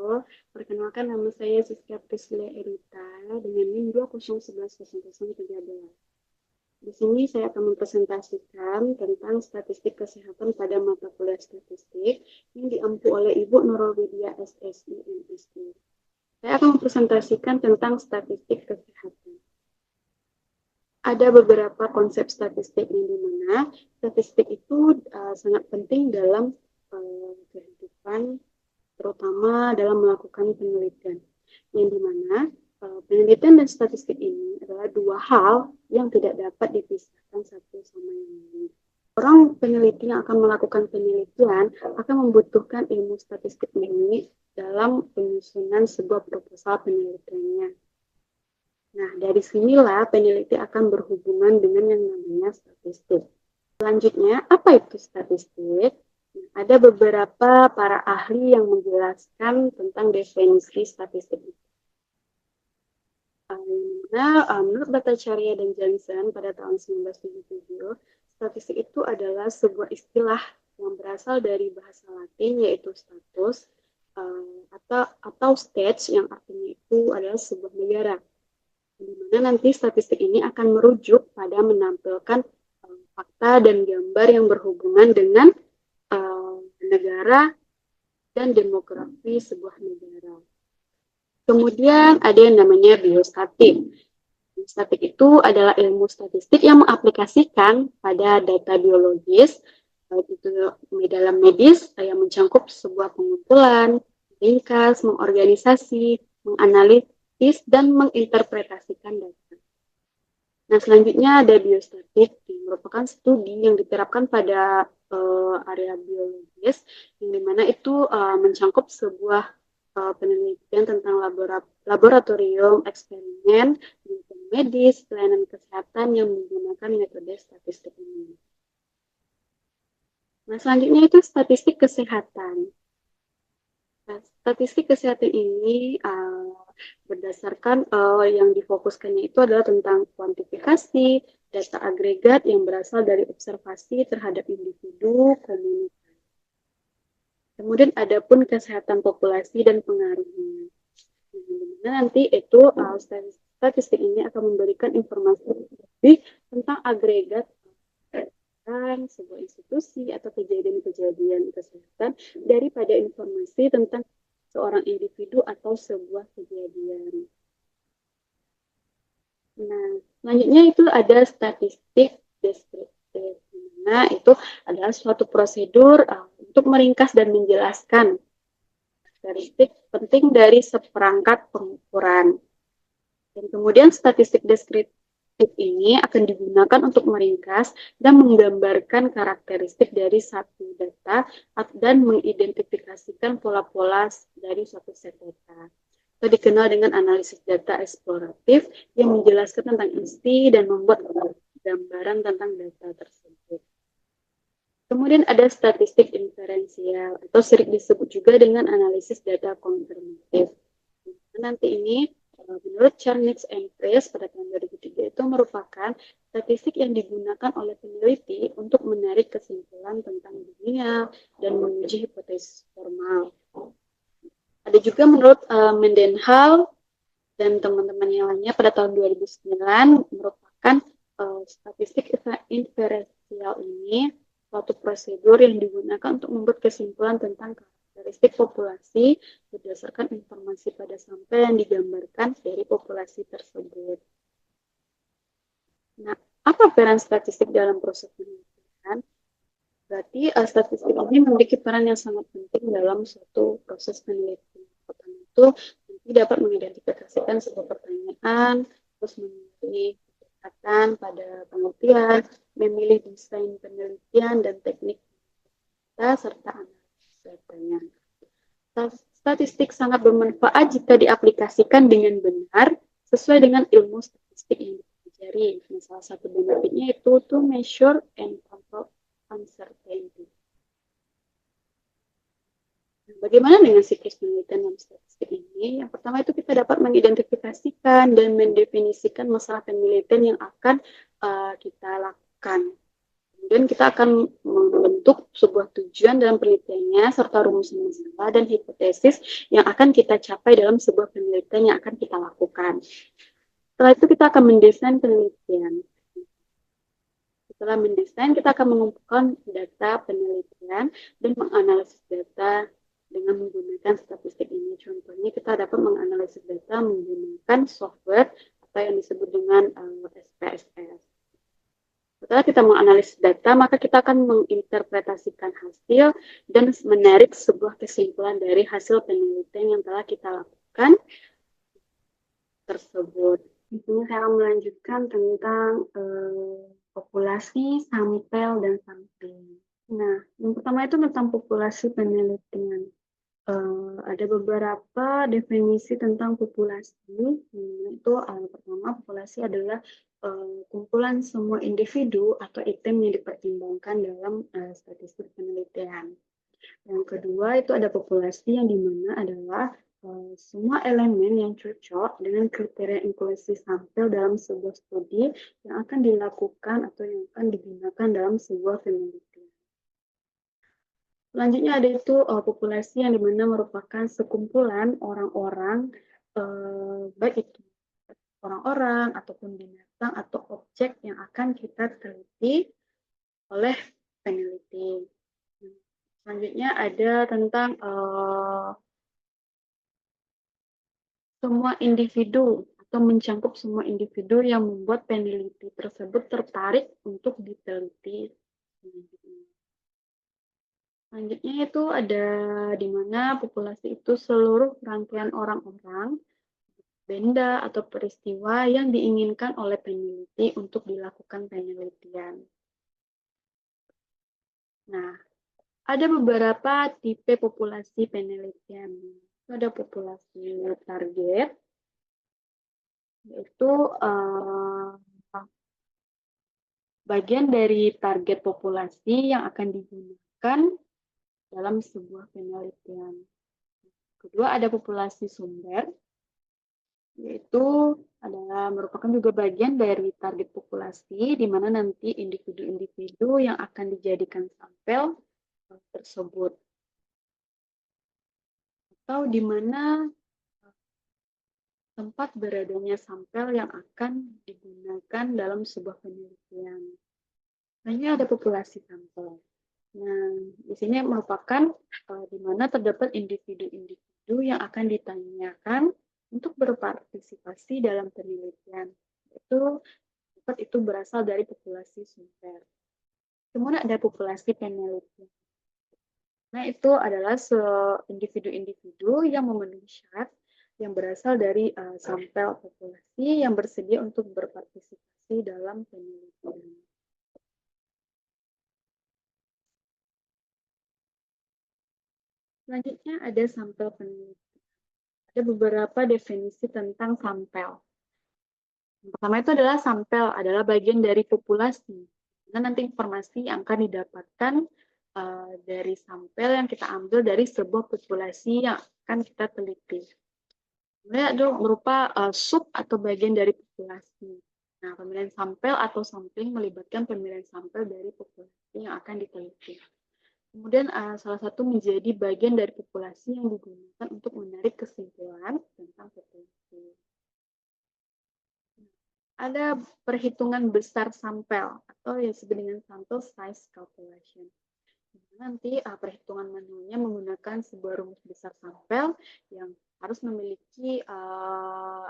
Halo, perkenalkan nama saya Siska Priscilia Erita dengan NIM 20110013. Di sini saya akan mempresentasikan tentang statistik kesehatan pada mata kuliah statistik yang diampu oleh Ibu Nurul Widya SSI MSI. Saya akan mempresentasikan tentang statistik kesehatan. Ada beberapa konsep statistik yang dimana statistik itu sangat penting dalam kehidupan, terutama dalam melakukan penelitian, yang dimana penelitian dan statistik ini adalah dua hal yang tidak dapat dipisahkan satu sama yang lain. Orang peneliti yang akan melakukan penelitian akan membutuhkan ilmu statistik ini dalam penyusunan sebuah proposal penelitiannya. Nah, dari sinilah peneliti akan berhubungan dengan yang namanya statistik. Selanjutnya, apa itu statistik? Ada beberapa para ahli yang menjelaskan tentang definisi statistik itu. Menurut Bhattacharya dan Johnson pada tahun 1977, statistik itu adalah sebuah istilah yang berasal dari bahasa Latin yaitu status atau stage yang artinya itu adalah sebuah negara. Di mana nanti statistik ini akan merujuk pada menampilkan fakta dan gambar yang berhubungan dengan negara dan demografi sebuah negara. Kemudian ada yang namanya biostatik. Biostatik itu adalah ilmu statistik yang mengaplikasikan pada data biologis, baik itu dalam medis yang mencangkup sebuah pengumpulan, ringkas, mengorganisasi, menganalisis, dan menginterpretasikan data. Nah, selanjutnya ada biostatik, yang merupakan studi yang diterapkan pada area biologis, yang dimana itu mencangkup sebuah penelitian tentang laboratorium, eksperimen, medis, pelayanan kesehatan yang menggunakan metode statistik ini. Nah, selanjutnya itu statistik kesehatan. Nah, statistik kesehatan ini berdasarkan yang difokuskannya itu adalah tentang kuantifikasi, data agregat yang berasal dari observasi terhadap individu, komunitas. Kemudian ada pun kesehatan populasi dan pengaruhnya. Nah, nanti itu statistik ini akan memberikan informasi lebih tentang agregat sebuah institusi atau kejadian-kejadian kesehatan daripada informasi tentang seorang individu atau sebuah kejadian. Nah, selanjutnya itu ada statistik deskriptif. Nah, itu adalah suatu prosedur untuk meringkas dan menjelaskan karakteristik penting dari seperangkat pengukuran. Dan kemudian statistik deskriptif ini akan digunakan untuk meringkas dan menggambarkan karakteristik dari satu data dan mengidentifikasikan pola-pola dari suatu set data. Itu dikenal dengan analisis data eksploratif yang menjelaskan tentang isi dan membuat gambaran tentang data tersebut. Kemudian ada statistik inferensial atau sering disebut juga dengan analisis data konfirmatif. Nanti ini menurut Charnix and Press pada tahun 2003 itu merupakan statistik yang digunakan oleh peneliti untuk menarik kesimpulan tentang dunia dan menguji hipotesis formal. Ada juga menurut Mendenhall dan teman-teman yang lainnya pada tahun 2009 merupakan statistik inferensial ini suatu prosedur yang digunakan untuk membuat kesimpulan tentang karakteristik populasi berdasarkan informasi pada sampel yang digambarkan dari populasi tersebut. Nah, apa peran statistik dalam proses penelitian? Berarti statistik ini memiliki peran yang sangat penting dalam suatu proses penelitian. Pertama itu nanti dapat mengidentifikasikan sebuah pertanyaan, terus memilih pendekatan pada penelitian, memilih desain penelitian dan teknik data serta analisis datanya. Statistik sangat bermanfaat jika diaplikasikan dengan benar sesuai dengan ilmu statistik yang dipelajari. Nah, salah satu benefitnya itu to measure and control uncertainty. Nah, bagaimana dengan siklus penelitian dalam statistik ini? Yang pertama itu kita dapat mengidentifikasikan dan mendefinisikan masalah penelitian yang akan kita lakukan. Kemudian kita akan membentuk sebuah tujuan dalam penelitiannya, serta rumus masalah dan hipotesis yang akan kita capai dalam sebuah penelitian yang akan kita lakukan. Setelah itu kita akan mendesain penelitian. Setelah mendesain, kita akan mengumpulkan data penelitian dan menganalisis data dengan menggunakan statistik ini. Contohnya, kita dapat menganalisis data menggunakan software atau yang disebut dengan SPSS. Setelah kita menganalisis data, maka kita akan menginterpretasikan hasil dan menarik sebuah kesimpulan dari hasil penelitian yang telah kita lakukan tersebut. Di sini saya akan melanjutkan tentang populasi, sampel, dan sampling. Nah, yang pertama itu tentang populasi penelitian. Ada beberapa definisi tentang populasi. Itu pertama, populasi adalah kumpulan semua individu atau item yang dipertimbangkan dalam statistik penelitian. Yang kedua itu ada populasi yang dimana adalah semua elemen yang cocok dengan kriteria inklusi sampel dalam sebuah studi yang akan dilakukan atau yang akan digunakan dalam sebuah penelitian. Selanjutnya ada itu populasi yang dimana merupakan sekumpulan orang-orang, baik itu orang-orang ataupun binatang atau objek yang akan kita teliti oleh peneliti. Selanjutnya ada tentang semua individu atau mencangkup semua individu yang membuat peneliti tersebut tertarik untuk diteliti. Selanjutnya itu ada di mana populasi itu seluruh rangkaian orang-orang, benda atau peristiwa yang diinginkan oleh peneliti untuk dilakukan penelitian. Nah, ada beberapa tipe populasi penelitian. Ada populasi target, yaitu bagian dari target populasi yang akan digunakan dalam sebuah penelitian. Kedua, ada populasi sumber, yaitu adalah merupakan juga bagian dari target populasi, di mana nanti individu-individu yang akan dijadikan sampel tersebut. Atau di mana tempat beradanya sampel yang akan digunakan dalam sebuah penelitian. Hanya ada populasi sampel. Nah, di sini merupakan di mana terdapat individu-individu yang akan ditanyakan untuk berpartisipasi dalam penelitian. Itu berasal dari populasi sumber. Kemudian ada populasi penelitian. Nah, itu adalah individu-individu yang memenuhi syarat yang berasal dari sampel populasi yang bersedia untuk berpartisipasi dalam penelitian. Selanjutnya ada sampel penelitian. Ada beberapa definisi tentang sampel. Yang pertama itu adalah sampel adalah bagian dari populasi. Nah, nanti informasi yang akan didapatkan dari sampel yang kita ambil dari sebuah populasi yang akan kita teliti. Kemudian itu berupa sub atau bagian dari populasi. Nah, pemilihan sampel atau sampling melibatkan pemilihan sampel dari populasi yang akan diteliti. Kemudian salah satu menjadi bagian dari populasi yang digunakan untuk menarik kesimpulan tentang populasi. Ada perhitungan besar sampel atau yang disebut dengan sample size calculation. Nanti perhitungan manualnya menggunakan sebuah rumus besar sampel yang harus memiliki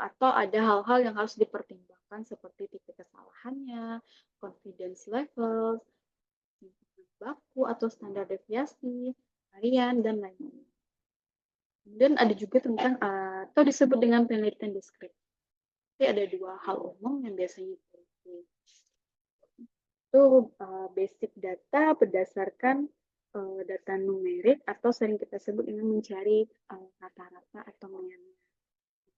atau ada hal-hal yang harus dipertimbangkan seperti tipe kesalahannya, confidence level, baku atau standar deviasi, varian, dan lain-lain. Kemudian ada juga tentang atau disebut dengan penelitian deskriptif. Jadi ada dua hal umum yang biasanya diteliti. Itu basic data berdasarkan data numerik atau sering kita sebut dengan mencari rata-rata atau mean.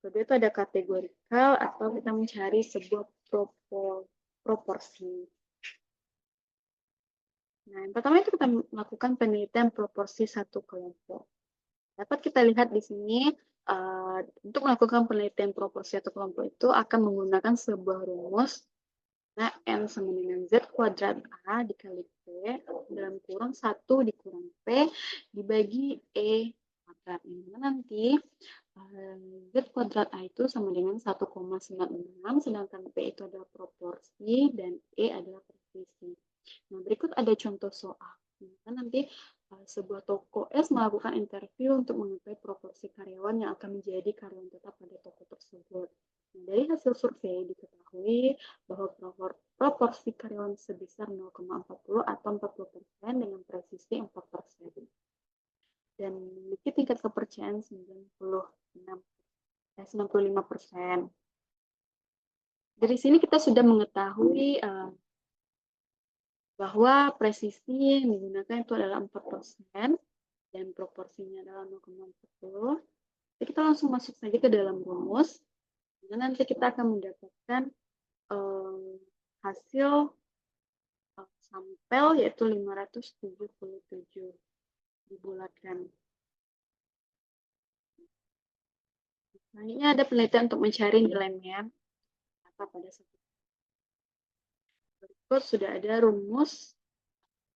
Kedua itu ada kategorikal atau kita mencari sebuah proporsi. Nah, yang pertama itu kita melakukan penelitian proporsi satu kelompok. Dapat kita lihat di sini, untuk melakukan penelitian proporsi satu kelompok itu akan menggunakan sebuah rumus Nah, N sama dengan Z kuadrat A dikali P dalam kurung 1 dikurang P dibagi E kuadrat. Ini nanti Z kuadrat A itu sama dengan 1,96, sedangkan P itu adalah proporsi dan E adalah presisi. Nah, berikut ada contoh soal. Nah, nanti sebuah toko S melakukan interview untuk mengetahui proporsi karyawan yang akan menjadi karyawan tetap pada toko tersebut. Nah, dari hasil survei diketahui bahwa proporsi karyawan sebesar 0,40 atau 40% dengan presisi 4%. Dan memiliki tingkat kepercayaan 95%. Dari sini kita sudah mengetahui bahwa presisi yang digunakan itu adalah 4% dan proporsinya adalah 0,40. Jadi kita langsung masuk saja ke dalam rumus. Dan nanti kita akan mendapatkan hasil sampel yaitu 577 dibulatkan. Selanjutnya ada penelitian untuk mencari nilainya apa pada satu. Berikut sudah ada rumus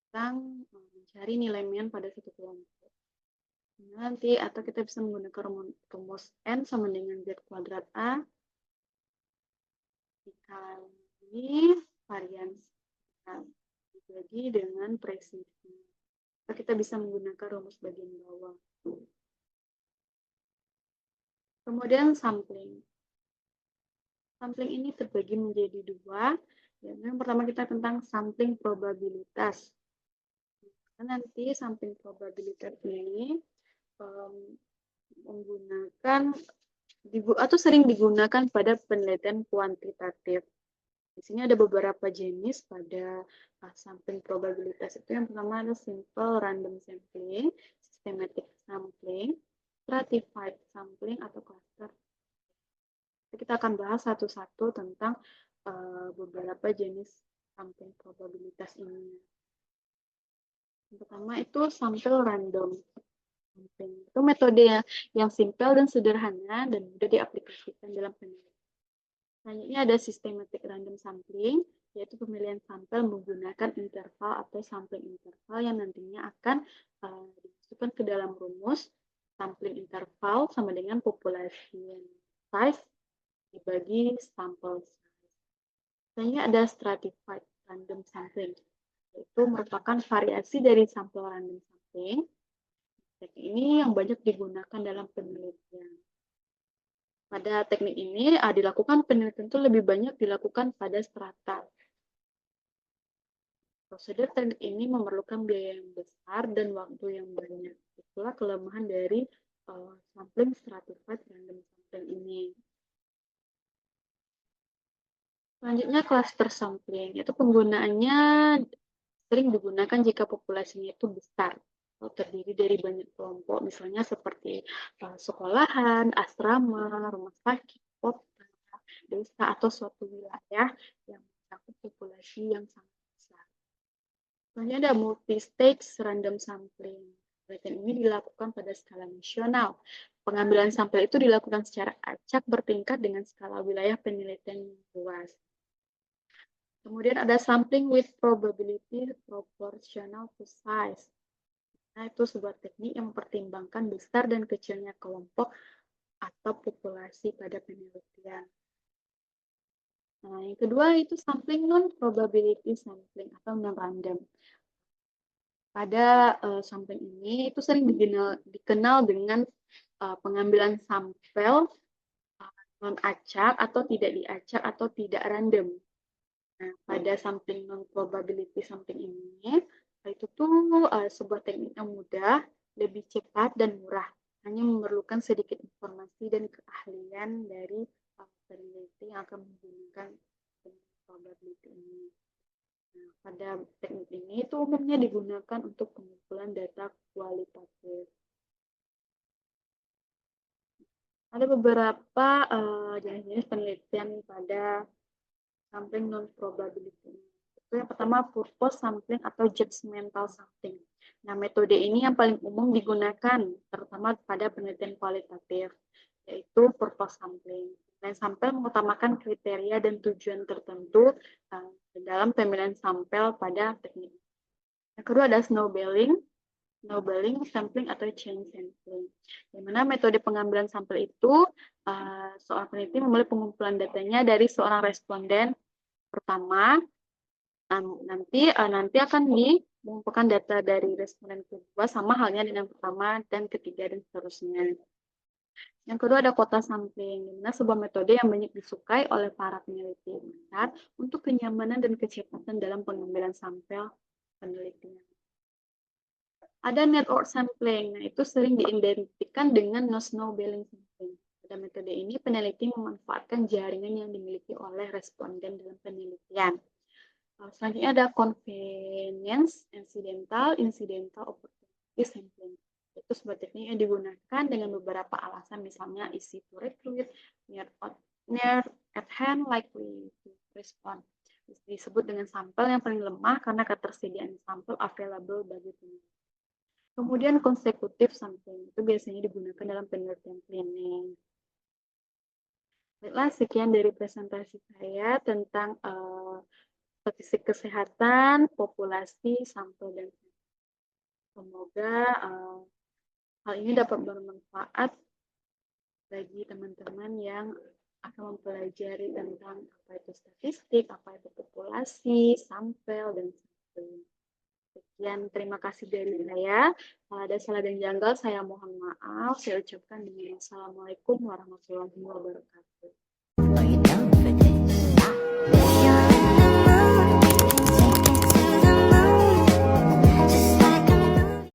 tentang mencari nilai min pada satu kelompok. Nanti atau kita bisa menggunakan rumus N sama dengan Z kuadrat A dikali varians dibagi dengan presisi. Atau kita bisa menggunakan rumus bagian bawah. Kemudian sampling. Sampling ini terbagi menjadi dua. Yang pertama kita tentang sampling probabilitas. Nanti sampling probabilitas ini menggunakan atau sering digunakan pada penelitian kuantitatif. Di sini ada beberapa jenis pada sampling probabilitas itu. Yang pertama ada simple random sampling, systematic sampling, stratified sampling atau cluster. Kita akan bahas satu-satu tentang beberapa jenis sampling probabilitas ini. Yang pertama itu sampel random. Itu metode yang simpel dan sederhana dan mudah diaplikasikan dalam penelitian. Selanjutnya ada systematic random sampling, yaitu pemilihan sampel menggunakan interval atau sampling interval yang nantinya akan dimasukkan ke dalam rumus sampling interval sama dengan population size dibagi sampel size. Selanjutnya ada stratified random sampling, yaitu merupakan variasi dari sampel random sampling. Teknik ini yang banyak digunakan dalam penelitian. Pada teknik ini dilakukan penelitian itu lebih banyak dilakukan pada strata. Prosedur teknik ini memerlukan biaya yang besar dan waktu yang banyak. Itulah kelemahan dari sampling stratified random sampling ini. Selanjutnya cluster sampling, yaitu penggunaannya sering digunakan jika populasinya itu besar atau terdiri dari banyak kelompok, misalnya seperti sekolahan, asrama, rumah sakit, kota, desa, atau suatu wilayah yang mencakup populasi yang sangat besar. Selanjutnya ada multi-stage random sampling. Penelitian ini dilakukan pada skala nasional. Pengambilan sampel itu dilakukan secara acak bertingkat dengan skala wilayah penelitian yang luas. Kemudian ada sampling with probability proportional to size. Nah, itu sebuah teknik yang mempertimbangkan besar dan kecilnya kelompok atau populasi pada penelitian. Nah, yang kedua itu sampling non-probability sampling atau non-random. Pada sampling ini itu sering dikenal dengan pengambilan sampel non-acak atau tidak diacak atau tidak random. Nah, pada sampling non-probability sampling ini, itu tuh sebuah teknik yang mudah, lebih cepat dan murah. Hanya memerlukan sedikit informasi dan keahlian dari peneliti yang akan menggunakan probability ini. Nah, pada teknik ini itu umumnya digunakan untuk pengumpulan data kualitatif. Ada beberapa jenis-jenis penelitian pada sampling non-probability. Itu yang pertama purpose sampling atau judgmental sampling. Nah, metode ini yang paling umum digunakan terutama pada penelitian kualitatif, yaitu purpose sampling. sampel mengutamakan kriteria dan tujuan tertentu dalam pemilihan sampel pada teknik. Yang kedua ada snowballing, sampling atau chain sampling. Di mana metode pengambilan sampel itu seorang peneliti memulai pengumpulan datanya dari seorang responden pertama, nanti akan mengumpulkan data dari responden kedua sama halnya dengan pertama dan ketiga dan seterusnya. Yang kedua ada kota sampling, di mana sebuah metode yang banyak disukai oleh para peneliti untuk kenyamanan dan kecepatan dalam pengambilan sampel penelitian. Ada network sampling, nah itu sering diidentikan dengan no-snowballing sampling. Pada metode ini, peneliti memanfaatkan jaringan yang dimiliki oleh responden dalam penelitian. Selanjutnya ada convenience, incidental opportunity sampling. Itu sebuah teknik yang digunakan dengan beberapa alasan, misalnya easy to recruit, near at hand, likely to respond. Disebut dengan sampel yang paling lemah karena ketersediaan sampel available bagi peneliti. Kemudian konsekutif sampling, itu biasanya digunakan dalam penelitian klinik. Baiklah, sekian dari presentasi saya tentang statistik kesehatan, populasi, sampel, dan semoga hal ini dapat bermanfaat bagi teman-teman yang akan mempelajari tentang apa itu statistik, apa itu populasi, sampel, dan sebagainya. Sekian, terima kasih dari saya. Kalau ada salah dan janggal, saya mohon maaf. Saya ucapkan dengan Assalamualaikum warahmatullahi wabarakatuh.